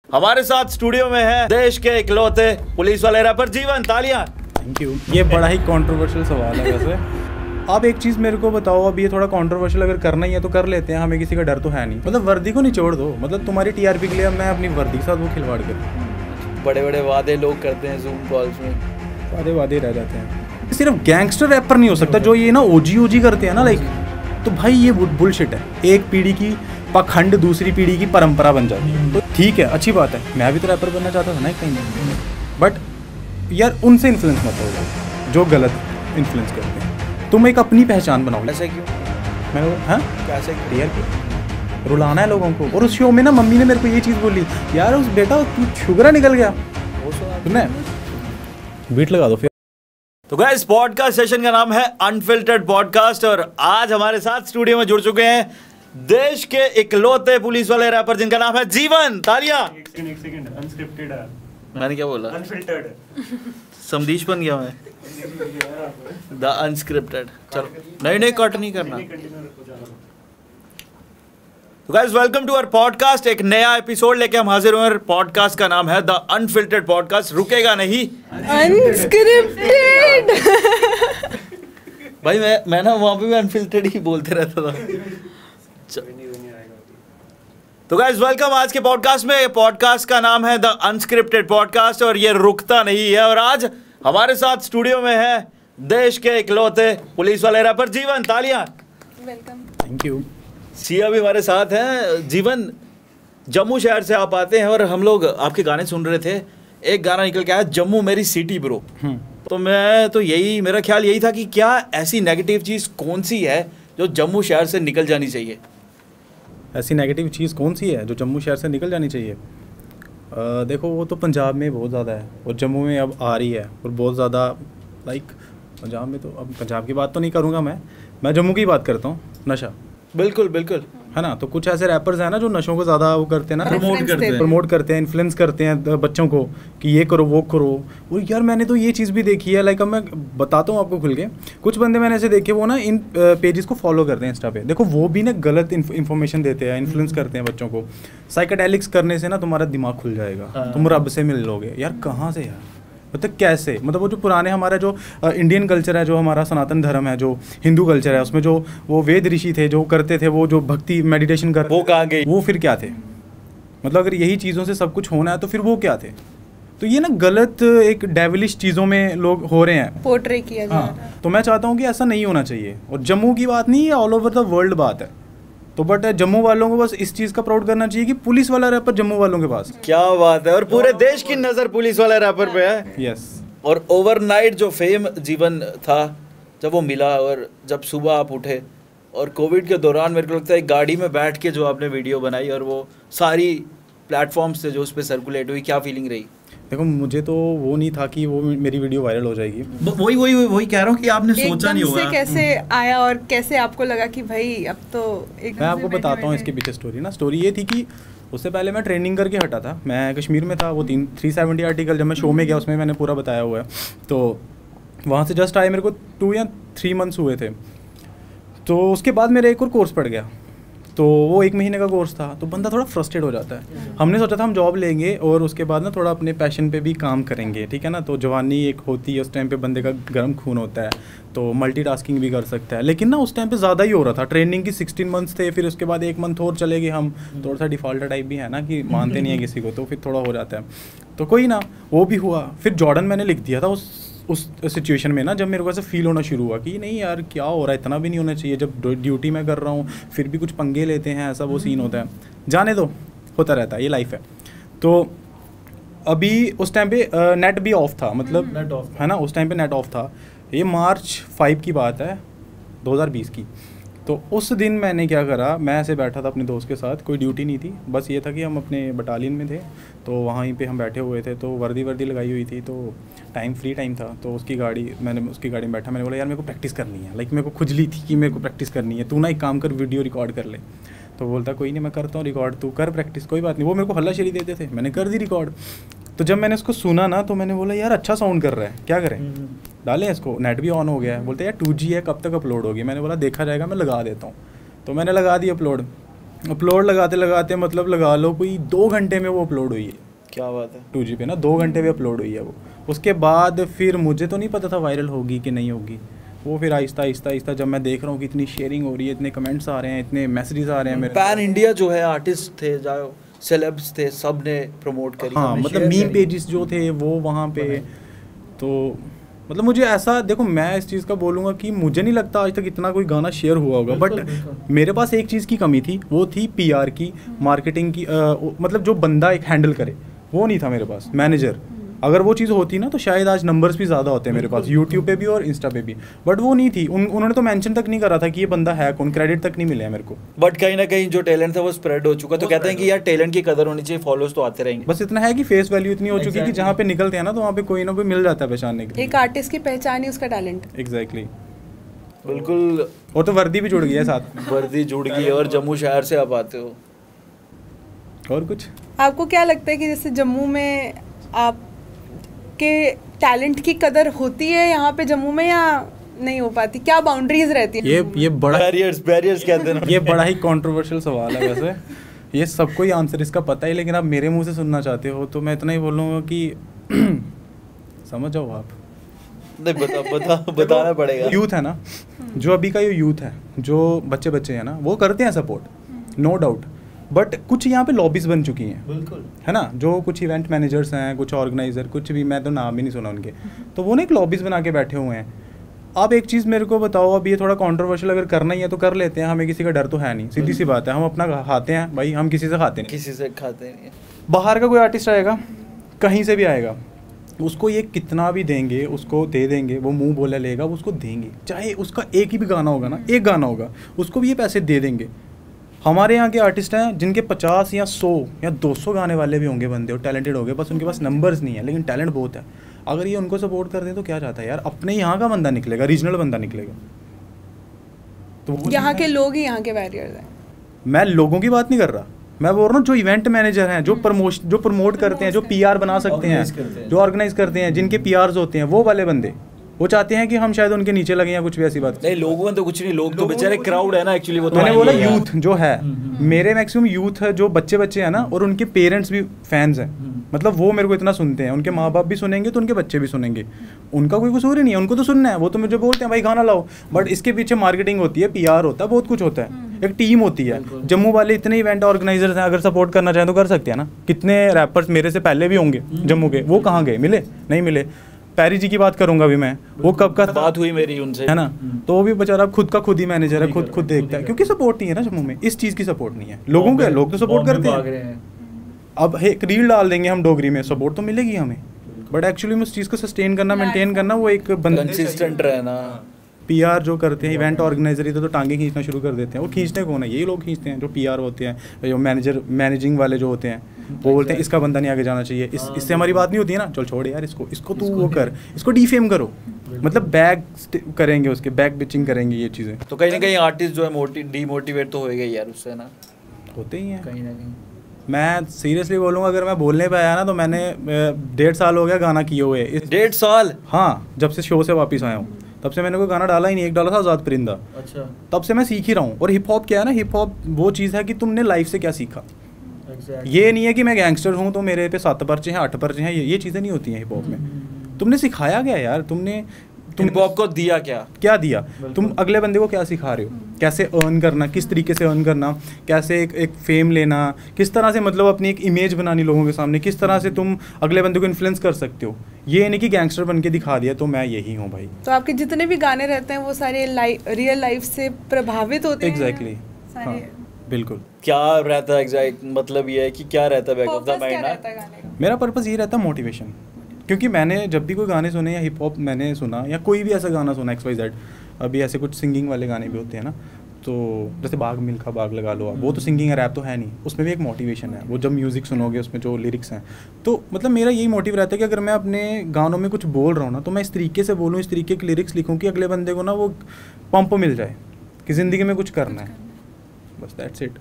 हमारे साथ स्टूडियो में है देश के इकलौते पुलिस वाले रैपर जीवन। तालियां। Thank you. ये बड़ा ही कंट्रोवर्शियल सवाल है वैसे। आप एक चीज़ मेरे को बताओ, अब ये थोड़ा कंट्रोवर्शियल अगर करना ही है तो कर लेते हैं, हमें किसी का डर तो है नहीं। मतलब वर्दी को निचोड़ दो, मतलब तुम्हारी टीआरपी के लिए मैं अपनी वर्दी के साथ वो खिलवाड़ कर। बड़े बड़े वादे लोग करते हैं जूम कॉल्स में, वादे रह जाते हैं। सिर्फ गैंगस्टर रैपर नहीं हो सकता जो ये ना ओजी करते हैं ना, लाइक, तो भाई ये बुलशिट है। एक पीढ़ी की पाखंड दूसरी पीढ़ी की परंपरा बन जाती है। तो ठीक है, अच्छी बात है, मैं भी तो रैपर बनना चाहता था ना कहीं, बट यार उनसे इन्फ्लुएंस मत हो जो गलत इन्फ्लुएंस करते हैं। तुम एक अपनी पहचान बनाओ। ऐसे क्यों? मैंने हाँ कैसे टीआरपी रुलाना है लोगों को। और उस शो में ना मम्मी ने मेरे को ये चीज़ बोली, यार उस बेटा तू शुगरा निकल गया। तुमने बीट लगा दो फिर। तो गाइस, पॉडकास्ट सेशन का नाम है अनफिल्टर्ड पॉडकास्ट और आज हमारे साथ स्टूडियो में जुड़ चुके हैं देश के इकलौते पुलिस वाले रैपर जिनका नाम है जीवन। तालियां। एक सेकंड अनस्क्रिप्टेड है। मैंने क्या बोला? अनफिल्टर्ड। समदीश बन गया मैं। The unscripted. चलो नहीं कट नहीं करना। तो guys, welcome to our podcast. एक नया एपिसोड लेके हम हाजिर हुए। पॉडकास्ट का नाम है द अनफिल्टर्ड पॉडकास्ट। रुकेगा नहीं, अनस्क्रिप्टेड। भाई मैं ना वहां पे भी अनफिल्टर्ड ही बोलते रहता था। तो गाइस, वेलकम आज के पॉडकास्ट में। पॉडकास्ट का नाम है द अनस्क्रिप्टेड पॉडकास्ट और ये रुकता नहीं है। और आज हमारे साथ स्टूडियो में है देश के इकलौते पुलिस वाले रैपर जीवन। तालियां। वेलकम। Thank you. सिया भी हमारे साथ हैं। जीवन, जम्मू शहर से आप आते हैं और हम लोग आपके गाने सुन रहे थे। एक गाना निकल के आया, जम्मू मेरी सिटी ब्रो। तो मेरा ख्याल यही था कि क्या ऐसी नेगेटिव चीज़ कौन सी है जो जम्मू शहर से निकल जानी चाहिए? ऐसी नेगेटिव चीज़ कौन सी है जो जम्मू शहर से निकल जानी चाहिए? देखो, वो तो पंजाब में बहुत ज़्यादा है और जम्मू में अब आ रही है और बहुत ज़्यादा, लाइक पंजाब में तो, अब पंजाब की बात तो नहीं करूँगा मैं जम्मू की बात करता हूँ। नशा। बिल्कुल है ना। तो कुछ ऐसे रैपर्स हैं ना जो नशों को ज़्यादा वो करते हैं ना, प्रमोट करते हैं, इन्फ्लुएंस करते हैं बच्चों को कि ये करो वो करो। और यार मैंने तो ये चीज़ भी देखी है, लाइक अब मैं बताता हूँ आपको खुल के। कुछ बंदे मैंने ऐसे देखे, वो ना इन पेजेस को फॉलो करते हैं इंस्टा पे। देखो, वो भी ना गलत इन्फॉर्मेशन देते हैं, इन्फ्लुएंस करते हैं बच्चों को। साइकेडेलिक्स करने से ना तुम्हारा दिमाग खुल जाएगा, तुम रब से मिल लोगे। यार कहाँ से यार, मतलब कैसे? मतलब वो जो पुराने हमारा जो इंडियन कल्चर है, जो हमारा सनातन धर्म है, जो हिंदू कल्चर है, उसमें जो वो वेद ऋषि थे जो करते थे, वो जो भक्ति मेडिटेशन कर, वो कहाँ गए? वो फिर क्या थे? मतलब अगर यही चीज़ों से सब कुछ होना है तो फिर वो क्या थे? तो ये ना गलत एक डेविलिश चीज़ों में लोग हो रहे हैं, पोर्ट्रे किया जा रहा है। तो मैं चाहता हूँ कि ऐसा नहीं होना चाहिए। और जम्मू की बात नहीं है, ऑल ओवर द वर्ल्ड बात है। तो बट जम्मू वालों को बस इस चीज़ का प्राउड करना चाहिए कि पुलिस वाला रैपर जम्मू वालों के पास। क्या बात है। और पूरे देश की नज़र पुलिस वाला रैपर पे है। यस। और ओवरनाइट जो फेम जीवन था, जब वो मिला और जब सुबह आप उठे और कोविड के दौरान, मेरे को लगता है एक गाड़ी में बैठ के जो आपने वीडियो बनाई और वो सारी प्लेटफॉर्म्स से जो उस पर सर्कुलेट हुई, क्या फीलिंग रही? देखो, मुझे तो वो नहीं था कि वो मेरी वीडियो वायरल हो जाएगी। वही कह रहा हूँ कि आपने सोचा नहीं होगा। कैसे आया और कैसे आपको लगा कि भाई अब तो मैं आपको बताता हूँ इसके पीछे स्टोरी ना। स्टोरी ये थी कि उससे पहले मैं ट्रेनिंग करके हटा था। मैं कश्मीर में था। वो 370 आर्टिकल जब मैं शो में गया उसमें मैंने पूरा बताया हुआ है। तो वहाँ से जस्ट आए मेरे को 2 या 3 मंथ्स हुए थे। तो उसके बाद मेरा एक और कोर्स पड़ गया, तो वो 1 महीने का कोर्स था। तो बंदा थोड़ा फ्रस्ट्रेट हो जाता है। हमने सोचा था हम जॉब लेंगे और उसके बाद ना थोड़ा अपने पैशन पे भी काम करेंगे, ठीक है ना। तो जवानी एक होती है, उस टाइम पे बंदे का गर्म खून होता है, तो मल्टीटास्किंग भी कर सकता है। लेकिन ना उस टाइम पे ज़्यादा ही हो रहा था। ट्रेनिंग की 16 मंथ्स थे, फिर उसके बाद 1 मंथ और चले गए हम। थोड़ा सा डिफ़ॉल्टर टाइप भी है ना कि मानते नहीं है किसी को, तो फिर थोड़ा हो जाता है। तो कोई ना, वो भी हुआ। फिर जॉर्डन मैंने लिख दिया था उस सिचुएशन में ना, जब मेरे को ऐसा फील होना शुरू हुआ कि नहीं यार क्या हो रहा है, इतना भी नहीं होना चाहिए। जब ड्यूटी में कर रहा हूँ फिर भी कुछ पंगे लेते हैं, ऐसा वो सीन होता है। जाने दो, होता रहता है, ये लाइफ है। तो अभी उस टाइम पे नेट भी ऑफ था, मतलब नेट ऑफ है ना, उस टाइम पे नेट ऑफ था। ये March 5 की बात है, 2020 की। तो उस दिन मैंने क्या करा, मैं ऐसे बैठा था अपने दोस्त के साथ, कोई ड्यूटी नहीं थी, बस ये था कि हम अपने बटालियन में थे। तो वहीं पे हम बैठे हुए थे, तो वर्दी लगाई हुई थी, तो फ्री टाइम था। तो मैंने उसकी गाड़ी में बैठा। मैंने बोला यार मेरे को प्रैक्टिस करनी है, लाइक मेरे को खुजली थी कि मेरे को प्रैक्टिस करनी है, तू ना एक काम कर, वीडियो रिकॉर्ड कर ले। तो बोलता कोई नहीं मैं करता हूँ रिकॉर्ड, तू कर प्रैक्टिस, कोई बात नहीं। वो मेरे को हल्लाशेरी देते थे, मैंने कर दी रिकॉर्ड। तो जब मैंने उसको सुना ना, तो मैंने बोला यार अच्छा साउंड कर रहा है, क्या करें, डालें इसको। नेट भी ऑन हो गया है। बोलते यार 2G है, कब तक अपलोड होगी। मैंने बोला देखा जाएगा, मैं लगा देता हूँ। तो मैंने लगा दी अपलोड। अपलोड लगाते लगाते मतलब लगा लो कोई 2 घंटे में वो अपलोड हुई है क्या बात है। 2G पे ना, 2 घंटे में अपलोड हुई है वो। उसके बाद फिर मुझे तो नहीं पता था वायरल होगी कि नहीं होगी, वो फिर आहिस्ता आहिस्ता आहिस्ता जब मैं देख रहा हूँ कि इतनी शेयरिंग हो रही है, इतने कमेंट्स आ रहे हैं, इतने मैसेजेस आ रहे हैं मेरे। पैन इंडिया जो है आर्टिस्ट थे, जो सेलेब्स थे, सब ने प्रमोट करी। हाँ सबने मतलब share मीम करी। पेजेस जो थे वो वहाँ पे, तो मतलब मुझे ऐसा देखो, मैं इस चीज़ का बोलूँगा कि मुझे नहीं लगता आज तक इतना कोई गाना शेयर हुआ होगा, बट मेरे पास एक चीज़ की कमी थी, वो थी PR की, मार्केटिंग की, मतलब जो बंदा एक हैंडल करे वो नहीं था मेरे पास, मैनेजर। अगर वो चीज़ होती ना तो शायद आज नंबर्स भी ज़्यादा होते हैं मेरे पास, यूट्यूब पे भी और इंस्टा पे भी, बट वो नहीं थी। उन्होंने तो मेंशन तक नहीं करा था कि ये बंदा है कौन, क्रेडिट तक नहीं मिले मेरे को। बट कहीं ना कहीं जो टैलेंट था वो स्प्रेड हो चुका, तो कहते हैं कि यार टैलेंट की कदर होनी चाहिए, फॉलोअर्स तो आते रहेंगे। बस इतना है कि फेस वैल्यू इतनी हो चुकी है कि जहाँ पे निकलते हैं ना तो वहाँ पे कोई ना कोई मिल जाता है पहचानने के लिए। एक आर्टिस्ट की पहचान ही उसका टैलेंट। एग्जैक्टली। बिल्कुल। और तो वर्दी भी जुड़ गई है साथ में। वर्दी जुड़ गई है और जम्मू शहर से आप आते हो। और कुछ आपको क्या लगता है कि जैसे जम्मू में आपके टैलेंट की कदर होती है यहाँ पे जम्मू में, या नहीं हो पाती? क्या बाउंड्रीज रहती है? ये बड़ा बैरियर्स कहते हैं ना। ये बड़ा ही कंट्रोवर्शियल सवाल है वैसे। ये सबको ही आंसर इसका पता है, लेकिन आप मेरे मुंह से सुनना चाहते हो तो मैं इतना ही बोलूँगा कि समझ जाओ आप। नहीं बताना पड़ेगा। यूथ है ना, जो अभी का ये यूथ है, जो बच्चे हैं ना, वो करते हैं सपोर्ट, नो डाउट, बट कुछ यहाँ पे लॉबीज बन चुकी हैं, बिल्कुल है ना, जो कुछ इवेंट मैनेजर्स हैं, कुछ ऑर्गेनाइजर, कुछ भी, मैं तो नाम भी नहीं सुना उनके, तो वो ना एक लॉबीज बना के बैठे हुए हैं। आप एक चीज़ मेरे को बताओ, अब ये थोड़ा कंट्रोवर्शियल अगर करना ही है तो कर लेते हैं, हमें किसी का डर तो है नहीं, सीधी सी बात है, हम अपना खाते हैं भाई, हम किसी से खाते नहीं। किसी से खाते नहीं। बाहर का कोई आर्टिस्ट आएगा, कहीं से भी आएगा, उसको ये कितना भी देंगे, उसको दे देंगे, वो मुंह बोला लेगा, वो उसको देंगे, चाहे उसका एक ही भी गाना होगा ना, एक गाना होगा, उसको भी ये पैसे दे देंगे। हमारे यहाँ के आर्टिस्ट हैं जिनके 50 या 100 या 200 गाने वाले भी होंगे बंदे, और टैलेंटेड होंगे, बस उनके पास नंबर्स नहीं है, लेकिन टैलेंट बहुत है। अगर ये उनको सपोर्ट कर दें तो क्या चाहता है यार, अपने यहाँ का बंदा निकलेगा, रीजनल बंदा निकलेगा। तो यहाँ के लोग ही यहाँ के बैरियर्स हैं। मैं लोगों की बात नहीं कर रहा, मैं बोल रहा हूँ जो इवेंट मैनेजर हैं, जो प्रमोट करते हैं, जो PR बना सकते हैं, जो ऑर्गेनाइज करते हैं, जिनके PRs होते हैं, वो वाले बंदे वो चाहते हैं कि हम शायद उनके नीचे लगे या कुछ भी ऐसी बात नहीं। लोगों में तो कुछ नहीं, लोग तो बेचारे क्राउड है ना एक्चुअली। वो तो मैंने बोला आएंगे यार। यूथ जो है, मेरे मैक्सिमम यूथ है, जो बच्चे हैं ना, और उनके पेरेंट्स भी फैंस हैं, मतलब वो मेरे को इतना सुनते हैं, उनके माँ बाप भी सुनेंगे तो उनके बच्चे भी सुनेंगे, उनका कोई कसूर ही नहीं है, उनको तो सुनना है, वो तो मुझे बोलते हैं भाई गाना लाओ, बट इसके पीछे मार्केटिंग होती है, PR होता है, बहुत कुछ होता है, एक टीम होती है। जम्मू वाले इतने इवेंट ऑर्गेनाइजर्स हैं, अगर सपोर्ट करना चाहें तो कर सकते हैं ना। कितने रैपर्स मेरे से पहले भी होंगे जम्मू के, वो कहाँ गए, मिले नहीं मिले? पैरी जी की बात करूंगा अभी मैं, वो कब का बात हुई मेरी उनसे, है ना, तो वो भी बेचारा खुद का खुद ही मैनेजर है, खुद देखता है, क्योंकि सपोर्ट नहीं है ना जम्मू में, इस चीज़ की सपोर्ट नहीं है लोगों के। लोग तो सपोर्ट करते हैं, अब एक रील डाल देंगे हम डोगरी में, सपोर्ट तो मिलेगी हमें, बट एक्चुअली में उस चीज़ को सस्टेन करना, मेंटेन करना, वो एक कंसिस्टेंट रहना। PR जो करते हैं, इवेंट ऑर्गेनाइजर, तो टांगे खींचना शुरू कर देते हैं। वो खींचते कौन है? यही लोग खींचते हैं, जो PR होते हैं, जो मैनेजिंग वाले जो होते हैं, वो बोलते हैं इसका बंदा नहीं आगे जाना चाहिए, इससे हमारी बात नहीं होती है ना, चल छोड़ यार इसको तू वो कर, इसको डिफेम करो, मतलब बैग करेंगे उसके, बैक बिचिंग करेंगे, ये चीज़ें। तो कहीं ना कहीं आर्टिस्ट जो है डीमोटिवेट तो होएगा यार उससे ना, होते ही हैं कहीं ना कहीं। मैं सीरियसली बोलूँगा, अगर मैं बोलने पे आया ना तो मैंने 1.5 साल हो गया गाना किए हुए। 1.5 साल? हाँ, जब से शो से वापस आया हूँ तब से मैंने कोई गाना डाला ही नहीं, एक डाला था आज़ाद परिंदा। अच्छा। तब से मैं सीख ही रहा हूँ। और हिप हॉप क्या है ना, हिप हॉप वो चीज़ है कि तुमने लाइफ से क्या सीखा। ये नहीं है कि मैं गैंगस्टर हूँ तो मेरे पे 7 पर्चे हैं 8 पर्चे हैं, ये चीज़ें नहीं होती हैं हिप हॉप में। तुमने सिखाया क्या यार, तुम हिप हॉप को दिया क्या दिया, तुम अगले बंदे को क्या सिखा रहे हो, कैसे अर्न करना, किस तरीके से अर्न करना, कैसे एक फेम लेना, किस तरह से मतलब अपनी एक इमेज बनानी लोगों के सामने, किस तरह से तुम अगले बंदे को इन्फ्लुएंस कर सकते हो। ये नहीं कि गैंगस्टर बन के दिखा दिया तो मैं यही हूँ भाई। तो आपके जितने भी गाने रहते हैं वो सारे रियल लाइफ से प्रभावित होते हैं? एग्जैक्टली, हाँ बिल्कुल। क्या रहता है एग्जैक्ट, मतलब ये है कि क्या रहता है बैक ऑफ द माइंड? मेरा पर्पस ये रहता है मोटिवेशन, क्योंकि मैंने जब भी कोई गाने सुने या हिप हॉप मैंने सुना या कोई भी ऐसा गाना सुना XYZ, अभी ऐसे कुछ सिंगिंग वाले गाने भी होते हैं ना, तो जैसे बाग मिल्खा बाग लगा लो, वो तो सिंगिंग है, रैप तो है नहीं, उसमें भी एक मोटिवेशन है। वो जब म्यूज़िक सुनोगे उसमें जो लिरिक्स हैं, तो मतलब मेरा यही मोटिव रहता है कि अगर मैं अपने गानों में कुछ बोल रहा हूँ ना, तो मैं इस तरीके से बोलूँ, इस तरीके के लिरिक्स लिखूँ कि अगले बंदे को ना वो पंप मिल जाए कि ज़िंदगी में कुछ करना है, बस दैट्स इट।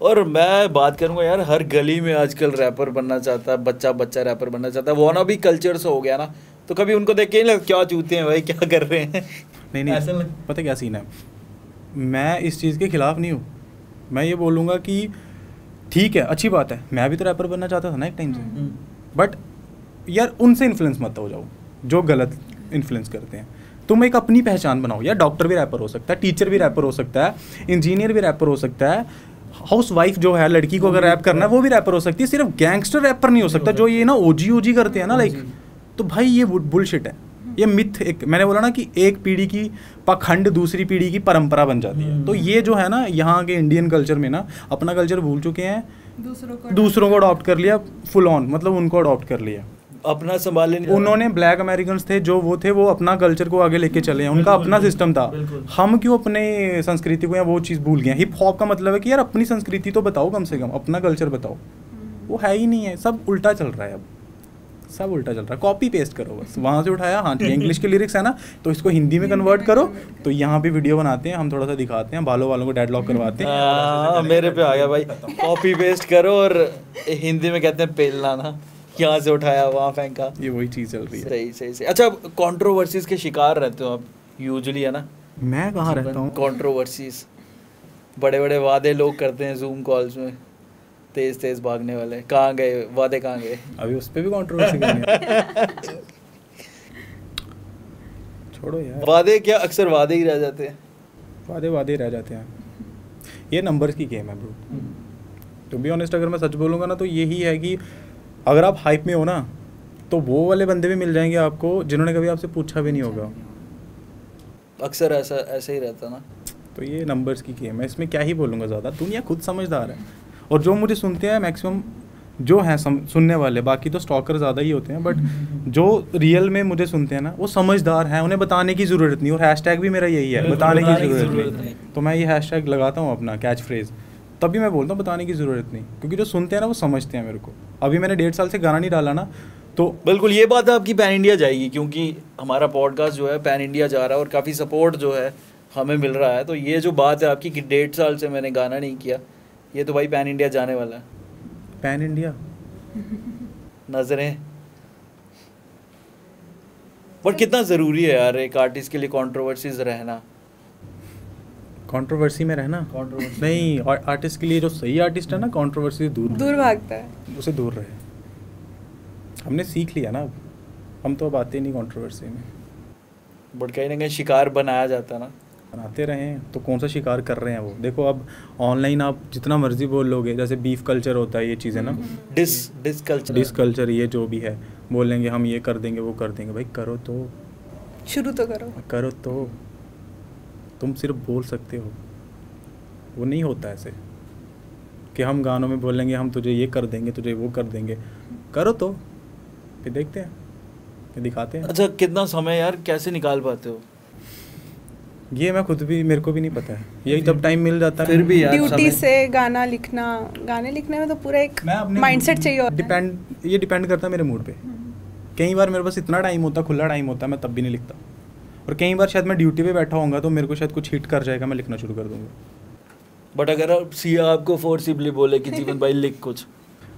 और मैं बात करूंगा यार, हर गली में आजकल रैपर बनना चाहता है, बच्चा रैपर बनना चाहता है, वो ना भी कल्चर से हो गया ना, तो कभी उनको देख के नहीं लगता क्या चूते हैं भाई, क्या कर रहे हैं? नहीं पता क्या सीन है, मैं इस चीज़ के खिलाफ नहीं हूँ, मैं ये बोलूँगा कि ठीक है, अच्छी बात है, मैं भी तो रैपर बनना चाहता था ना एक टाइम से, बट यार उनसे इन्फ्लुएंस मत हो जाओ जो गलत इन्फ्लुएंस करते हैं। तुम एक अपनी पहचान बनाओ। यार डॉक्टर भी रैपर हो सकता है, टीचर भी रैपर हो सकता है, इंजीनियर भी रैपर हो सकता है, हाउस वाइफ जो है लड़की को अगर रैप करना है वो भी रैपर हो सकती है, सिर्फ गैंगस्टर रैपर नहीं हो सकता जो ये ना ओजी करते हैं ना लाइक। तो भाई ये बुलशिट है, ये मिथ। एक मैंने बोला ना कि एक पीढ़ी की पाखंड दूसरी पीढ़ी की परंपरा बन जाती है। तो ये जो है ना यहाँ के इंडियन कल्चर में ना अपना कल्चर भूल चुके हैं, दूसरों को अडॉप्ट कर लिया फुल ऑन, मतलब उनको अडॉप्ट कर लिया, अपना संभाले नहीं। उन्होंने ब्लैक अमेरिकन थे जो वो थे, वो अपना कल्चर को आगे लेके चले हैं, उनका अपना सिस्टम था। हम क्यों अपने संस्कृति को या वो चीज़ भूल गए? हिप हॉप का मतलब है कि यार अपनी संस्कृति तो बताओ, कम से कम अपना कल्चर बताओ। वो है ही नहीं है, सब उल्टा चल रहा है, अब सब उल्टा चल रहा है। कॉपी पेस्ट करो बस, वहाँ से उठाया, हाँ ठीक है इंग्लिश के लिरिक्स है ना तो इसको हिंदी में कन्वर्ट करो। तो यहाँ पे वीडियो बनाते हैं हम, थोड़ा सा दिखाते हैं, बालों को डेडलॉक करवाते हैं। मेरे पे आ गया भाई, कॉपी पेस्ट करो और हिंदी में कहते हैं पेलना ना, यहाँ से उठाया वहाँ फेंका, ये वही चीज़ चल रही है। सही। अच्छा, कंट्रोवर्सीज के शिकार रहते हो आप यूजुअली, है ना? मैं कहाँ रहता हूँ? कंट्रोवर्सीज, बड़े वादे लोग करते हैं जूम कॉल्स में, तेज भागने वाले, कहाँ गए वादे, कहाँ गए? अभी उस पर भी कंट्रोवर्सी करनी है। छोड़ो यार, वादे क्या, अक्सर वादे ही रह जाते हैं। वादे रह जाते हैं। ये नंबर्स की गेम है ब्रो। टू बी ऑनेस्ट अगर मैं सच बोलूँगा ना तो यही है कि अगर आप हाइप में हो ना तो वो वाले बंदे भी मिल जाएंगे आपको जिन्होंने कभी आपसे पूछा भी नहीं होगा। अक्सर ऐसा ही रहता ना। तो ये नंबर्स की गेम है, इसमें क्या ही बोलूँगा ज़्यादा, दुनिया खुद समझदार है। और जो मुझे सुनते हैं मैक्सिमम जो हैं सुनने वाले, बाकी तो स्टॉकर ज़्यादा ही होते हैं, बट जो रियल में मुझे सुनते हैं ना वो समझदार हैं, उन्हें बताने की ज़रूरत नहीं। और हैशटैग भी मेरा यही है, बताने की ज़रूरत नहीं। तो मैं ये हैशटैग लगाता हूँ अपना कैच फ्रेज, तभी मैं बोलता हूँ बताने की ज़रूरत नहीं, क्योंकि जो सुनते हैं ना वो समझते हैं मेरे को। अभी मैंने 1.5 साल से गाना नहीं डाला ना, तो बिल्कुल ये बात आपकी पैन इंडिया जाएगी, क्योंकि हमारा पॉडकास्ट जो है पैन इंडिया जा रहा है और काफ़ी सपोर्ट जो है हमें मिल रहा है। तो ये जो बात है आपकी कि 1.5 साल से मैंने गाना नहीं किया, ये तो भाई पैन इंडिया जाने वाला है। पैन इंडिया नजरें, बट कितना ज़रूरी है यार एक आर्टिस्ट के लिए कंट्रोवर्सीज रहना? कंट्रोवर्सी में रहना नहीं, और आर्टिस्ट के लिए जो सही आर्टिस्ट है ना कंट्रोवर्सी से दूर भागता है, उसे दूर रहे। हमने सीख लिया ना, अब हम तो अब आते नहीं कंट्रोवर्सी में। बट कहीं ना कहीं शिकार बनाया जाता ना, बनाते रहें तो कौन सा शिकार कर रहे हैं वो। देखो अब ऑनलाइन आप जितना मर्जी बोल लोगे, जैसे बीफ कल्चर होता है, ये चीज़ें ना डिस कल्चर ये जो भी है, बोलेंगे हम ये कर देंगे वो कर देंगे। भाई करो तो, शुरू तो करो तो तुम सिर्फ बोल सकते हो, वो नहीं होता ऐसे कि हम गानों में बोलेंगे हम तुझे ये कर देंगे तुझे वो कर देंगे। करो तो फिर देखते हैं, फिर दिखाते हैं। अच्छा, कितना समय यार कैसे निकाल पाते हो? ये मैं खुद भी, मेरे को भी नहीं पता है, यही जब टाइम मिल जाता है। फिर भी यार ड्यूटी से गाने लिखने में तो पूरा एक माइंडसेट चाहिए होता है। ये डिपेंड करता है मेरे मूड पे। कई बार मेरे पास इतना टाइम होता, खुला टाइम होता, मैं तब भी नहीं लिखता। और कई बार शायद मैं ड्यूटी पे बैठा होऊंगा तो मेरे को शायद कुछ हिट कर जाएगा, मैं लिखना शुरू कर दूंगा। बट अगर आपको फोर्सिबली बोले कि जीवन भाई लिख कुछ,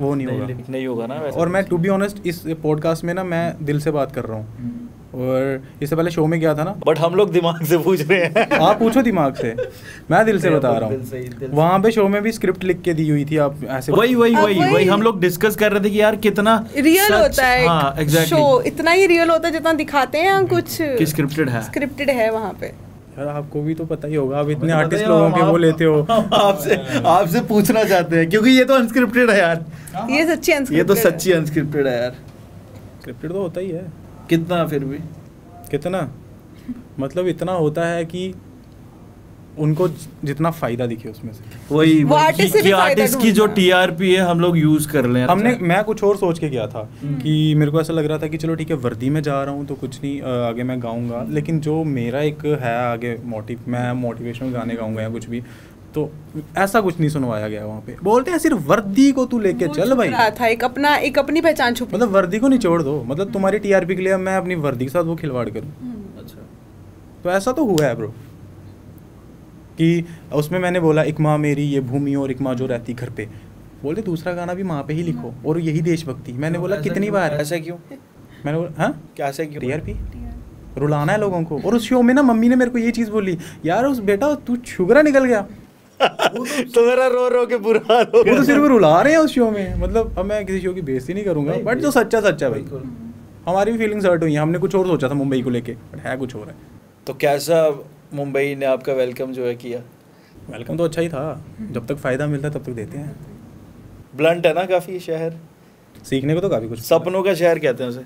वो नहीं होगा ना वैसे। और मैं टू बी ऑनेस्ट इस पॉडकास्ट में ना मैं दिल से बात कर रहा हूँ, और इससे पहले शो में गया था ना। बट हम लोग दिमाग से पूछ रहे हैं। आप पूछो दिमाग से, मैं दिल से बता रहा हूँ। वहाँ पे शो में भी स्क्रिप्ट लिख के दी हुई थी, आप ऐसे वही हम लोग डिस्कस कर रहे थे कि यार कितना रियल होता है। हाँ, exactly. शो इतना ही रियल होता है जितना दिखाते हैं कुछ कि स्क्रिप्टेड है वहाँ पे। यार आपको भी तो पता ही होगा, आप इतने आर्टिस्ट लोगों के वो लेते हो। आपसे पूछना चाहते हैं क्योंकि ये तो अनस्क्रिप्टेड है यार, ये सच्ची अनस्क्रिप्टेड है यार। स्क्रिप्टेड तो होता ही है। कितना फिर भी कितना मतलब इतना होता है कि उनको जितना फायदा दिखे उसमें से, वही आर्टिस्ट की जो टीआरपी है हम लोग यूज कर लें। मैं कुछ और सोच के गया था कि मेरे को ऐसा लग रहा था कि चलो ठीक है वर्दी में जा रहा हूँ तो कुछ नहीं, आगे मैं गाऊंगा, लेकिन जो मेरा एक है आगे मैं मोटिवेशनल गाने गाऊंगा या कुछ भी, तो ऐसा कुछ नहीं सुनवाया गया वहाँ पे। बोलते हैं सिर्फ वर्दी को तू लेके चल भाई, था एक अपनी पहचान छुपी, मतलब वर्दी को निचोड़ दो, मतलब तुम्हारी टीआरपी के लिए मैं अपनी वर्दी के साथ वो खिलवाड़ करूँ। अच्छा, तो ऐसा तो हुआ है ब्रो कि उसमें मैंने बोला एक माँ मेरी ये भूमि और एक माँ जो रहती घर पे, बोलते दूसरा गाना भी माँ पे ही लिखो और यही देशभक्ति। मैंने बोला कितनी बार, ऐसा क्यों? मैंने बोला हाँ क्या ऐसा क्यों? टीआरपी रुलाना है लोगों को। और उस शो में ना मम्मी ने मेरे को ये चीज़ बोली, यार उस बेटा तू शुगरा निकल गया, तो मेरा रो रो के बुरा हाल हो वो गया। तो सिर्फ रुला रहे हैं उस शो में, मतलब अब मैं किसी शो की बेइज्जती नहीं करूंगा, बट जो सच्चा सच्चा है भाई। हमारी भी फीलिंग्स हर्ट हुई हैं, हमने कुछ और सोचा था मुंबई को लेके, बट है कुछ और है। तो कैसा मुंबई ने आपका वेलकम जो है किया? वेलकम तो अच्छा ही था, जब तक फ़ायदा मिलता है तब तक देते हैं। ब्लंट है ना काफ़ी शहर, सीखने को तो काफ़ी कुछ। सपनों का शहर कहते हैं उसे,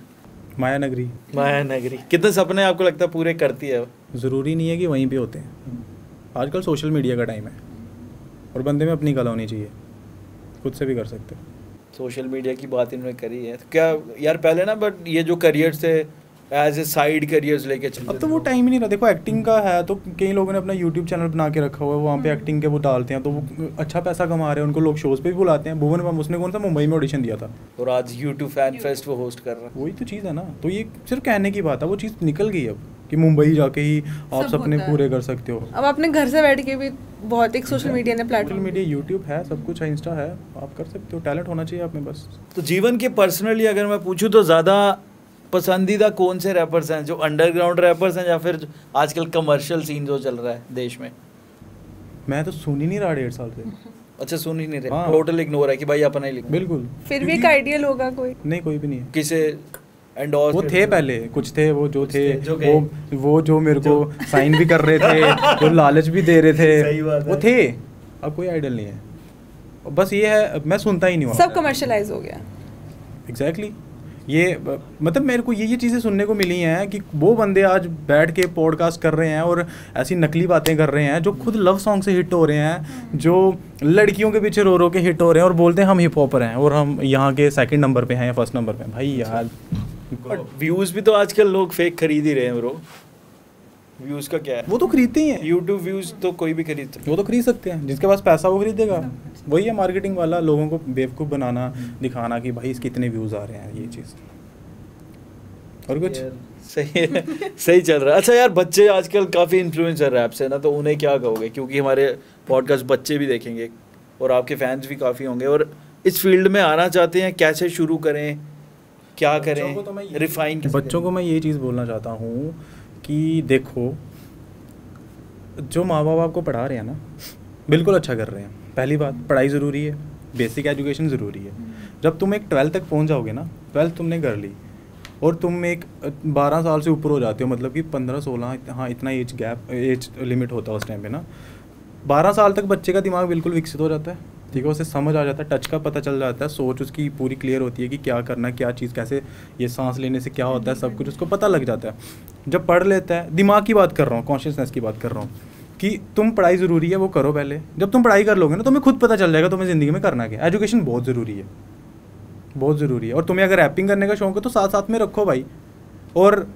माया नगरी। माया नगरी। कितने सपने आपको लगता है पूरे करती है? ज़रूरी नहीं है कि वहीं पे होते हैं, आजकल सोशल मीडिया का टाइम है और बंदे में अपनी कला होनी चाहिए, खुद से भी कर सकते हैं। सोशल मीडिया की बात इन्होंने करी है, तो क्या यार पहले ना, बट ये जो करियर थे एज ए साइड करियर्स लेके चलते अब तो वो टाइम ही नहीं रहा। देखो एक्टिंग का है तो कई लोगों ने अपना यूट्यूब चैनल बना के रखा हुआ है, वहाँ पे एक्टिंग के वो डालते हैं, तो वो अच्छा पैसा कमा रहे हैं, उनको लोग शोज़ पे भी बुलाते हैं। भुवन बाम उसने कौन सा मुंबई में ऑडिशन दिया था, और आज यूट्यूब फैन फेस्ट वो होस्ट कर रहा है। वही तो चीज़ है ना। तो ये सिर्फ कहने की बात है, वो चीज़ निकल गई अब कि मुंबई जाके ही आप सब सपने होता है। पूरे कर सकते हो। अब अपने घर से बैठ के भी बहुत एक सोशल मीडिया ने सोशल प्लेटफॉर्म मीडिया, यूट्यूब है, सब कुछ है, इंस्टा है, आप कर सकते हो। टैलेंट होना चाहिए आप में बस। तो जीवन के पर्सनली अगर मैं पूछूं तो ज़्यादा पसंदीदा कौन से रैपर्स हैं, जो अंडरग्राउंड रैपर्स हैं या फिर जो आजकल कमर्शियल सीन जो चल रहा है देश में? मैं तो सुन ही नहीं रहा 1.5 साल से। अच्छा, सुन ही नहीं रहे, हाँ। टोटल इग्नोर है कि भाई अपना ही लिख। बिल्कुल फिर भी एक आइडियल होगा कोई? नहीं, कोई भी नहीं है। किसे एंडोर्स? वो थे पहले, कुछ थे वो जो थे, जो गए। वो जो मेरे को साइन भी कर रहे थे, जो लालच भी दे रहे सही बात थे, है। वो थे। अब कोई आइडल नहीं है, बस ये है मैं सुनता ही नहीं हूँ। सब कमर्शियलाइज हो गया। एग्जैक्टली ये मतलब मेरे को ये चीज़ें सुनने को मिली हैं कि वो बंदे आज बैठ के पॉडकास्ट कर रहे हैं और ऐसी नकली बातें कर रहे हैं, जो खुद लव सॉन्ग से हिट हो रहे हैं, जो लड़कियों के पीछे रो रो के हिट हो रहे हैं और बोलते हैं हम हिप हॉपर हैं और हम यहाँ के सेकंड नंबर पे हैं या फर्स्ट नंबर पे हैं। भाई यार, व्यूज भी तो आजकल लोग फेक खरीद ही रहे हैं ब्रो। व्यूज का क्या है? वो तो खरीदते ही हैं। यूट्यूब व्यूज तो कोई भी खरीदता है। वो तो खरीद सकते हैं, जिसके पास पैसा वो खरीदेगा। वही है मार्केटिंग वाला, लोगों को बेवकूफ़ बनाना, दिखाना कि भाई इसके इतने व्यूज़ आ रहे हैं, ये चीज़। और कुछ यार, सही है, सही चल रहा है। अच्छा यार, बच्चे आजकल काफ़ी इन्फ्लुएंसर रैप से ना, तो उन्हें क्या कहोगे? क्योंकि हमारे पॉडकास्ट बच्चे भी देखेंगे और आपके फैंस भी काफ़ी होंगे और इस फील्ड में आना चाहते हैं, कैसे शुरू करें, क्या करें, रिफाइन? बच्चों को मैं ये चीज़ बोलना चाहता हूँ कि देखो, जो माँ बाप आपको पढ़ा रहे हैं ना, बिल्कुल अच्छा कर रहे हैं। पहली बात, पढ़ाई ज़रूरी है, बेसिक एजुकेशन ज़रूरी है। जब तुम एक 12th तक पहुँच जाओगे ना, 12th तुमने कर ली और तुम एक 12 साल से ऊपर हो जाते हो, मतलब कि 15-16, हाँ इतना एज लिमिट होता है उस टाइम पे ना। 12 साल तक बच्चे का दिमाग बिल्कुल विकसित हो जाता है, ठीक है, उसे समझ आ जाता है, टच का पता चल जाता है, सोच उसकी पूरी क्लियर होती है कि क्या करना है, क्या चीज़ कैसे, ये सांस लेने से क्या होता है, सब कुछ उसको पता लग जाता है। जब पढ़ लेता है, दिमाग की बात कर रहा हूँ, कॉन्शियसनेस की बात कर रहा हूँ, कि तुम पढ़ाई ज़रूरी है, वो करो पहले। जब तुम पढ़ाई कर लोगे ना, तुम्हें खुद पता चल जाएगा तुम्हें ज़िंदगी में करना क्या। एजुकेशन बहुत ज़रूरी है, बहुत ज़रूरी है। और तुम्हें अगर रैपिंग करने का शौक है तो साथ साथ में रखो भाई, और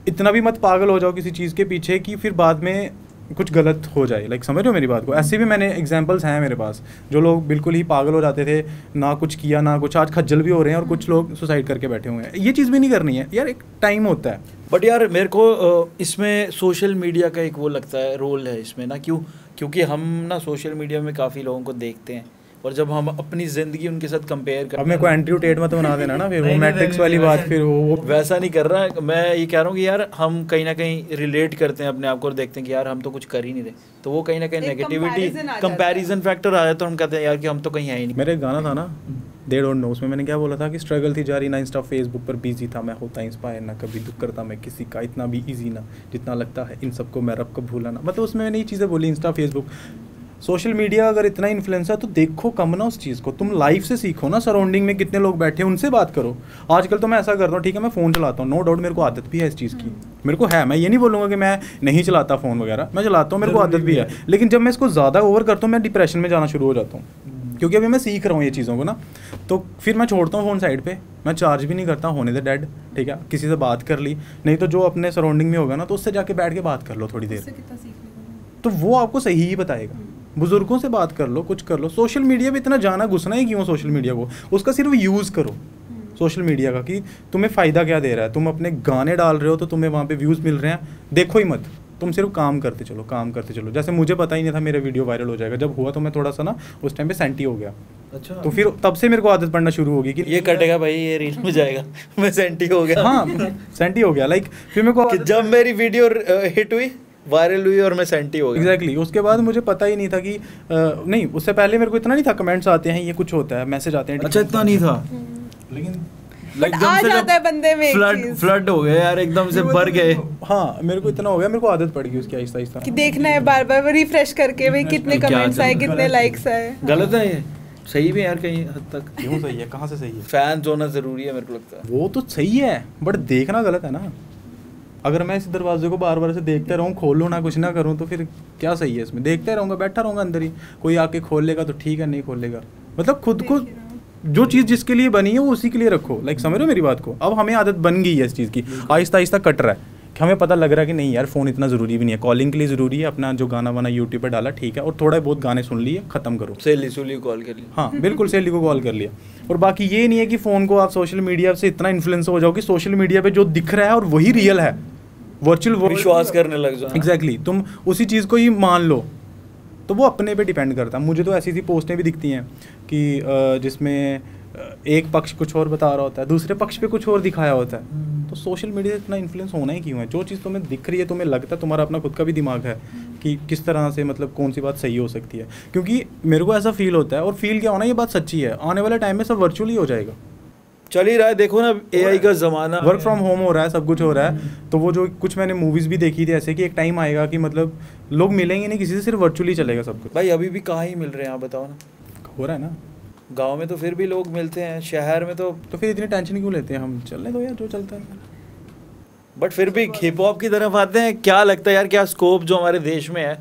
इतना भी मत पागल हो जाओ किसी चीज़ के पीछे कि फिर बाद में कुछ गलत हो जाए। लाइक समझ रहे हो मेरी बात को? ऐसे भी मैंने एग्जांपल्स हैं मेरे पास, जो लोग बिल्कुल ही पागल हो जाते थे, ना कुछ किया ना कुछ, आज खज्जल भी हो रहे हैं और कुछ लोग सुसाइड करके बैठे हुए हैं। ये चीज़ भी नहीं करनी है यार, एक टाइम होता है। बट यार मेरे को इसमें सोशल मीडिया का एक वो लगता है रोल है इसमें ना, क्योंकि हम ना सोशल मीडिया में काफ़ी लोगों को देखते हैं और जब हम अपनी ज़िंदगी उनके साथ कंपेयर करते हैं, अब मेरे को एंड्रयू टेट मत बना देना ना, फिर वो मैट्रिक्स वाली बात, फिर वो वैसा नहीं कर रहा। मैं ये कह रहा हूँ कि यार हम कहीं ना कहीं रिलेट करते हैं अपने आप को और देखते हैं कि यार हम तो कुछ कर ही नहीं रहे, तो वो कहीं ना कहीं एक नेगेटिविटी, comparison आ जाता है। कंपैरिजन फैक्टर आ जाता है। हम कहते हैं यार कि हम तो कहीं है ही नहीं। मेरा एक गाना था ना, दे डोंट नो, उसमें मैंने क्या बोला था कि स्ट्रगल थी जारी ना, इंस्टा फेसबुक पर बिजी था मैं, होता इंस्पायर ना, कभी दुख करता मैं किसी का, इतना भी इजी ना जितना लगता है इन सबको मैं रब को भूला ना। मतलब उसमें मैंने ये चीज़ें बोली। इंस्टा फेसबुक सोशल मीडिया अगर इतना इन्फ्लुएंस है तो देखो कम ना उस चीज़ को, तुम लाइफ से सीखो ना, सराउंडिंग में कितने लोग बैठे हैं उनसे बात करो। आजकल तो मैं ऐसा करता हूँ, ठीक है मैं फ़ोन चलाता हूँ, नो डाउट मेरे को आदत भी है इस चीज़ की, मेरे को है, मैं ये नहीं बोलूँगा कि मैं नहीं चलाता फ़ोन वगैरह, मैं चलाता हूँ, मेरे को आदत भी है। लेकिन जब मैं इसको ज़्यादा ओवर करता हूँ मैं डिप्रेशन में जाना शुरू हो जाता हूँ, क्योंकि अभी मैं सीख रहा हूँ ये चीज़ों को ना। तो फिर मैं छोड़ता हूँ फ़ोन साइड पे, मैं चार्ज भी नहीं करता, होने दे डेड, ठीक है, किसी से बात कर ली, नहीं तो जो अपने सराउंडिंग में होगा ना तो उससे जाके बैठ के बात कर लो थोड़ी देर, तो वो आपको सही ही बताएगा। बुजुर्गों से बात कर लो, कुछ कर लो। सोशल मीडिया पे इतना जाना घुसना ही क्यों सोशल मीडिया को, उसका सिर्फ यूज़ करो सोशल मीडिया का, कि तुम्हें फ़ायदा क्या दे रहा है। तुम अपने गाने डाल रहे हो तो तुम्हें वहाँ पे व्यूज़ मिल रहे हैं, देखो ही मत, तुम सिर्फ काम करते चलो, काम करते चलो। जैसे मुझे पता ही नहीं था मेरा वीडियो वायरल हो जाएगा, जब हुआ तो मैं थोड़ा सा ना उस टाइम पे सेंटी हो गया। अच्छा, तो फिर तब से मेरे को आदत पड़ना शुरू होगी कि ये कटेगा भाई, ये रील में जाएगा। मैं सेंटी हो गया। हाँ सेंटी हो गया। लाइक फिर मेरे को कि जब मेरी वीडियो हिट हुई वायरल हुई और मैं सेंटी हो गया। एग्जैक्टली उसके बाद मुझे पता ही नहीं था कि नहीं, उससे पहले मेरे को इतना नहीं था कमेंट्स आते हैं, ये कुछ होता है, मैसेज आते हैं। अच्छा, इतना नहीं था, लेकिन आ जाता है बंदे में एक फ्लड चीज फ्लड हो गया यार, एकदम से भर गए। हाँ, मेरे को इतना हो गया, मेरे को आदत पड़ गई उसकी आहिस्ता आहिस्ता कि देखना है बार बार रिफ्रेश करके भाई कितने क्या कमेंट्स आए, चल रहा कितने लाइक्स आए। गलत है ये, सही भी है यार कहीं हद तक। क्यों सही है, कहाँ से सही है? फैंस होना जरूरी है मेरे को लगता है। वो तो सही है बट देखना गलत है ना। अगर मैं इस दरवाजे को बार बार से देखते रहूँ, खोलूँ ना, कुछ ना करूँ, तो फिर क्या सही है इसमें? देखते रहूँगा, बैठा रहूँगा अंदर ही, कोई आके खोल लेगा तो ठीक है, नहीं खोलेगा। मतलब खुद को जो चीज़ जिसके लिए बनी है वो उसी के लिए रखो। लाइक समझ रहे हो मेरी बात को? अब हमें आदत बन गई है इस चीज़ की, आहिस्ता आहिस्ता कट रहा है कि हमें पता लग रहा है कि नहीं यार फ़ोन इतना ज़रूरी भी नहीं है, कॉलिंग के लिए ज़रूरी है, अपना जो गाना वाना यूट्यूब पे डाला ठीक है, और थोड़ा बहुत गाने सुन लिए, ख़त्म करो, सहेली सुली कॉल कर ली। हाँ बिल्कुल, सहेली को कॉल कर लिया। और बाकी ये नहीं है कि फ़ोन को आप सोशल मीडिया से इतना इन्फ्लुएंस हो जाओ कि सोशल मीडिया पे जो दिख रहा है और वही रियल है, वर्चुअल विश्वास करने लग जाओ। एग्जैक्टली, तुम उसी चीज़ को ही मान लो, तो वो अपने पे डिपेंड करता है। मुझे तो ऐसी पोस्टें भी दिखती हैं कि जिसमें एक पक्ष कुछ और बता रहा होता है, दूसरे पक्ष पे कुछ और दिखाया होता है। तो सोशल मीडिया से इतना इन्फ्लुएंस होना ही क्यों है? जो चीज़ तुम्हें दिख रही है, तुम्हें लगता है, तुम्हारा अपना खुद का भी दिमाग है कि किस तरह से, मतलब कौन सी बात सही हो सकती है। क्योंकि मेरे को ऐसा फील होता है, और फील क्या होना, ये बात सच्ची है, आने वाले टाइम में सब वर्चुअल ही हो जाएगा। चल ही रहा है, देखो ना AI का ज़माना, वर्क फ्रॉम होम हो रहा है, सब कुछ हो रहा है। तो वो जो कुछ मैंने मूवीज़ भी देखी थी ऐसे कि एक टाइम आएगा कि मतलब लोग मिलेंगे नहीं किसी से, सिर्फ वर्चुअली चलेगा सब कुछ। भाई अभी भी कहाँ ही मिल रहे हैं आप बताओ ना। हो रहा है ना, गांव में तो फिर भी लोग मिलते हैं, शहर में तो फिर इतनी टेंशन क्यों लेते हैं हम? चलने दो यार, जो चलता है। बट फिर भी हिप हॉप की तरफ आते हैं। क्या लगता है यार, क्या स्कोप जो हमारे देश में है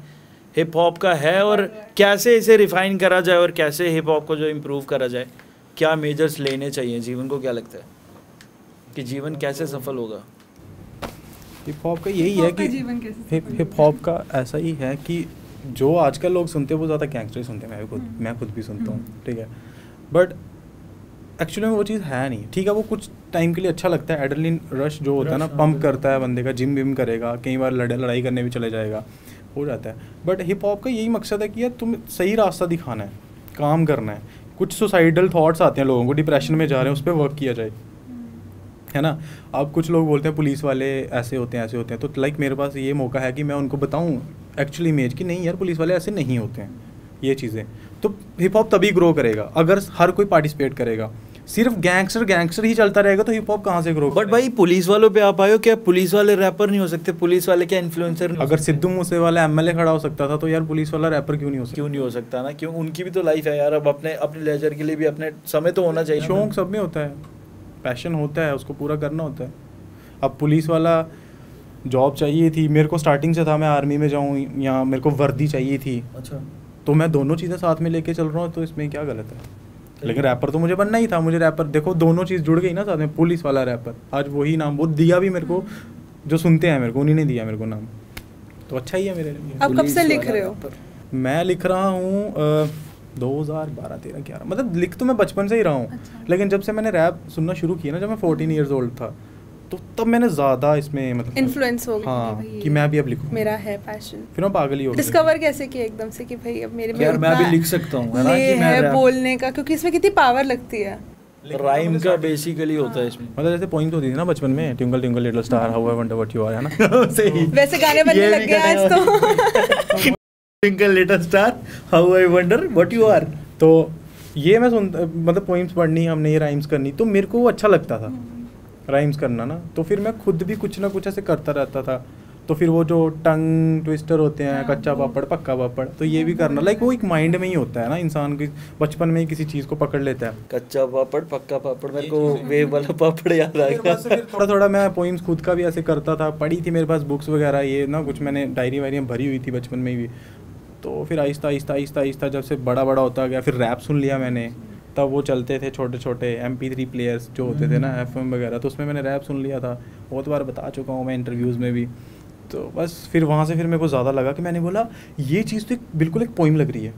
हिप हॉप का है, और कैसे इसे रिफाइन करा जाए, और कैसे हिप हॉप को जो इम्प्रूव करा जाए? क्या मेजर्स लेने चाहिए जीवन को? क्या लगता है कि जीवन कैसे सफल होगा? हिप हॉप का यही है कि हिप हॉप का ऐसा ही है कि जो आजकल लोग सुनते हैं वो ज़्यादा गैंगस्टर ही सुनते हैं। मैं खुद भी सुनता हूँ, ठीक है, बट एक्चुअली में वो चीज़ है नहीं। ठीक है, वो कुछ टाइम के लिए अच्छा लगता है, एड्रेनलिन रश जो होता है ना, पंप करता है बंदे का, जिम विम करेगा, कई बार लड़ाई करने भी चले जाएगा, हो जाता है। बट हिप हॉप का यही मकसद है कि यार तुम सही रास्ता दिखाना है, काम करना है। कुछ सुसाइडल थॉट्स आते हैं लोगों को, डिप्रेशन में जा रहे हैं, उस पर वर्क किया जाए, है ना। अब कुछ लोग बोलते हैं पुलिस वाले ऐसे होते हैं, ऐसे होते हैं, तो लाइक मेरे पास ये मौका है कि मैं उनको बताऊं एक्चुअली इमेज कि नहीं यार पुलिस वाले ऐसे नहीं होते हैं, ये चीज़ें। तो हिप हॉप तभी ग्रो करेगा अगर हर कोई पार्टिसिपेट करेगा। सिर्फ गैंगस्टर ही चलता रहेगा तो हिप हॉप कहाँ से ग्रो? बट भाई पुलिस वालों पे आप आए हो, क्या पुलिस वाले रैपर नहीं हो सकते? पुलिस वाले क्या इन्फ्लुएंसर? अगर सिद्धू मूसेवाला MLA खड़ा हो सकता था तो यार पुलिस वाला रैपर क्यों नहीं हो सकता? क्यों नहीं हो सकता ना? क्यों? उनकी भी तो लाइफ है यार। अब अपने लेजर के लिए भी अपने समय तो होना चाहिए। शौक सब में होता है, पैशन होता है, उसको पूरा करना होता है। अब पुलिस वाला जॉब चाहिए थी मेरे को, स्टार्टिंग से था मैं आर्मी में जाऊँ या मेरे को वर्दी चाहिए थी, अच्छा, तो मैं दोनों चीज़ें साथ में लेके चल रहा हूँ, तो इसमें क्या गलत है? लेकिन रैपर तो मुझे बनना ही था, मुझे रैपर, देखो दोनों चीज़ जुड़ गई ना साथ में, पुलिस वाला रैपर, आज वही नाम वो दिया भी मेरे को, जो सुनते हैं मेरे को उन्हीं ने दिया मेरे को नाम, तो अच्छा ही है मेरे लिए। आप कब से लिख रहे हो? मैं लिख रहा हूँ 2012, 13, 11, मतलब लिख तो मैं बचपन से ही रहा हूँ। अच्छा। लेकिन जब से मैंने रैप सुनना शुरू किया ना, जब मैं 14 ईयर्स ओल्ड था, तो तब मैंने ज़्यादा इसमें मतलब इन्फ्लुएंस हो गया हाँ भाई कि मैं भी अब लिखूँ, मेरा है पैशन। फिर मैं पागल ही हो गया। डिस्कवर कैसे किया एकदम से कि भाई अब मेरे में यार मैं उतना भी लिख सकता हूँ, है ना, ले कि मैं है rap- बोलने का, क्योंकि इसमें कितनी पावर लगती है। राइम का बेसिकली होता है इसमें। मतलब जैसे पॉइंट होती थी ना बचपन में, twinkle twinkle little star, how I wonder what you are, है ना सही। वैसे गाने बनने लग गए आज तो। Twinkle little star, how I wonder what you are. तो ये मैं मतलब पोइम्स पढ़नी, हमने ये राइम्स करनी, तो मेरे को वो अच्छा लगता था राइम्स करना ना, तो फिर मैं खुद भी कुछ ना कुछ ऐसे करता रहता था। तो फिर वो जो टंग ट्विस्टर होते हैं, कच्चा पापड़ पक्का पापड़, तो ये भी करना, लाइक वो एक माइंड में ही होता है ना, इंसान की बचपन में ही किसी चीज़ को पकड़ लेता है। कच्चा पापड़ पक्का पापड़, मेरे को वेव वाला पापड़ याद आ गया। थोड़ा थोड़ा मैं पोइम्स खुद का भी ऐसे करता था, पढ़ी थी मेरे पास बुक्स वगैरह, ये ना कुछ मैंने डायरी वायरियाँ भरी हुई थी बचपन में भी। तो फिर आहिस्ता आहिस्ता आहिस्ता आहिस्ता जब से बड़ा बड़ा होता गया, फिर रैप सुन लिया मैंने, तब वो चलते थे छोटे छोटे MP3 प्लेयर्स जो होते थे ना, FM वगैरह, तो उसमें मैंने रैप सुन लिया था, बहुत बार बता चुका हूँ मैं इंटरव्यूज़ में भी। तो बस फिर वहाँ से फिर मेरे को ज़्यादा लगा कि मैंने बोला ये चीज़ तो बिल्कुल एक पोइम लग रही है,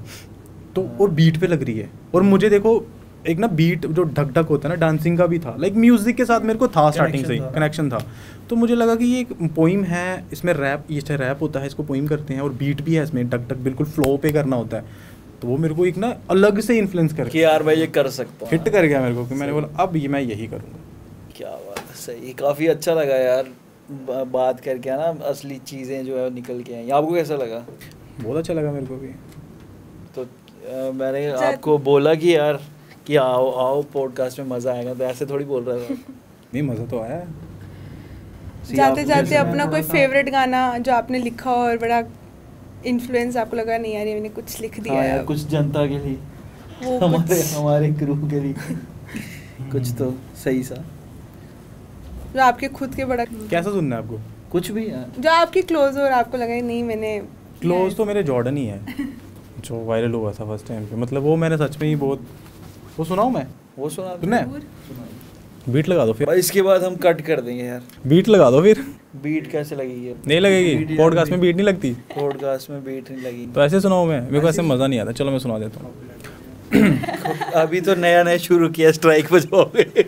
तो और बीट पे लग रही है, और मुझे देखो एक ना बीट जो ढक ढक होता है ना, डांसिंग का भी था, लाइक म्यूज़िक के साथ मेरे को था स्टार्टिंग से ही कनेक्शन था। तो मुझे लगा कि ये एक पोइम है, इसमें रैप, ये रैप होता है, इसको पोइम करते हैं, और बीट भी है इसमें, ढक ढक बिल्कुल फ्लो पे करना होता है। तो वो मेरे को एक ना अलग से इन्फ्लुएंस कर कि यार मैं ये कर सकता हूँ, हिट कर गया मेरे को, कि मैंने बोला अब ये मैं यही करूँगा। क्या बात है, सही, काफ़ी अच्छा लगा यार। बात करके है ना असली चीज़ें जो है निकल के आई। आपको कैसा लगा? बहुत अच्छा लगा मेरे को भी। तो मैंने आपको बोला कि यार कि आओ आओ पॉडकास्ट में मज़ा आएगा, तो ऐसे थोड़ी बोल रहा था। नहीं, मज़ा तो आया। जाते जाते अपना कोई फेवरेट गाना जो आपने लिखा हो और बड़ा इन्फ्लुएंस आपको लगा, नहीं यार ये मैंने कुछ लिख दिया है, कुछ जनता के लिए, वो हमारे क्रू के लिए कुछ तो सही सा, जो आपके खुद के बड़ा, कैसा सुनना है आपको? कुछ भी यार जो आपकी क्लोज हो और आपको लगा नहीं मैंने क्लोज तो मेरे जॉर्डन ही है जो वायरल हुआ था फर्स्ट टाइम पे। मतलब वो मैंने सच में ही बहुत, वो सुनाऊं मैं? वो सुना सुनना है? बीट लगा दो फिर। भाई इसके बाद हम कट कर देंगे यार। बीट लगा दो फिर। बीट कैसे लगेगी? नहीं लगेगी, पॉडकास्ट में बीट नहीं लगती। पॉडकास्ट में बीट नहीं लगी तो ऐसे सुनाऊं मैं? मेरे को ऐसे मज़ा नहीं आता। चलो मैं सुना देता हूँ। अभी तो नया नया शुरू किया, स्ट्राइक बजाओगे।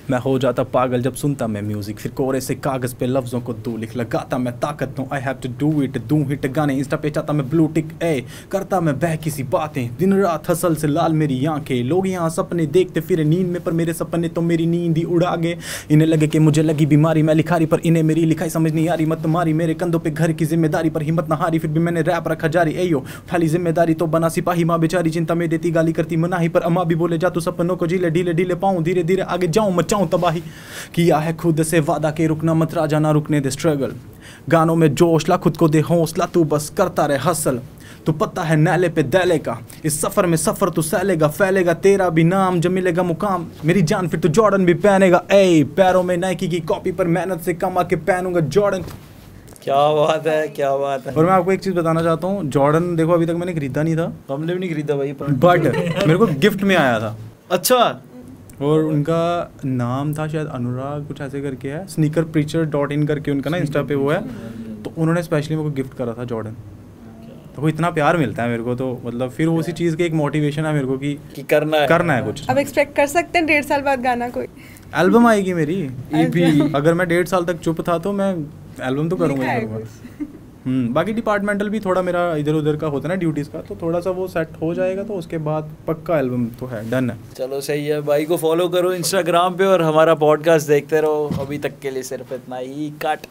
मैं हो जाता पागल जब सुनता मैं म्यूजिक, फिर कोरे से कागज पे लफ्जों को दो लिख लगाता मैं ताकत दूं, I have to do it, दूं हिट गाने इंस्टा पे चाहता मैं ब्लू टिक, ए करता मैं बह किसी बातें, दिन रात हसल से लाल मेरी आंखें, लोग यहाँ सपने देखते फिर नींद में, पर मेरे सपने तो मेरी नींद ही उड़ा गए। इन्हें लगे कि मुझे लगी बीमारी, मैं लिखारी पर इन्हें मेरी लिखाई समझ नहीं आ रही, मत मारी मेरे कंधों पे घर की जिम्मेदारी, पर हिम्मत ना हारी फिर भी मैंने रैप रखा जारी, एयो उठाली जिम्मेदारी तो बना सिपाही, माँ बेचारी चिंता में देती गाली करती मनाही, पर अम्मा भी बोले जा तू सपनों को जीले, ढीले ढीले पाऊं धीरे धीरे आगे जाऊं मचाऊं तबाही, किया है खुद से वादा के रुकना मत राजा ना रुकने दे स्ट्रगल, गानों में जोश ला खुद को दे हौसला, तू बस करता रहे हसल, तू पता है नाले पे दैले का, इस सफर में सफर तू सहलेगा, फैलेगा तेरा भी नाम, जब मिलेगा मुकाम मेरी जान फिर तू जॉर्डन भी पहनेगा, ए पैरों में नाइकी की कॉपी पर मेहनत से कमा के पहनूंगा जॉर्डन। क्या बात है, क्या बात है। और मैं आपको एक चीज़ बताना चाहता हूँ, जॉर्डन देखो अभी तक मैंने खरीदा नहीं था, हमने भी नहीं खरीदा भाई, बट मेरे को गिफ्ट में आया था। अच्छा, और उनका नाम था शायद अनुराग कुछ ऐसे करके है, sneakerpreacher.in करके उनका ना इंस्टा पे वो है, तो उन्होंने स्पेशली मेरे को गिफ्ट करा था जॉर्डन। तो वो इतना प्यार मिलता है मेरे को, तो मतलब फिर उसी चीज़ की एक मोटिवेशन है मेरे को कि करना है कुछ। अब एक्सपेक्ट कर सकते हैं 1.5 साल बाद गाना कोई एल्बम आएगी मेरी EP। अगर मैं 1.5 साल तक चुप था तो मैं एल्बम तो करूँगा ही करूँगा। बाकी डिपार्टमेंटल भी थोड़ा मेरा इधर उधर का होता है ना ड्यूटीज़ का, तो थोड़ा सा वो सेट हो जाएगा तो उसके बाद पक्का एल्बम तो है, डन है। चलो सही है, भाई को फॉलो करो इंस्टाग्राम पे और हमारा पॉडकास्ट देखते रहो। अभी तक के लिए सिर्फ इतना ही, कट।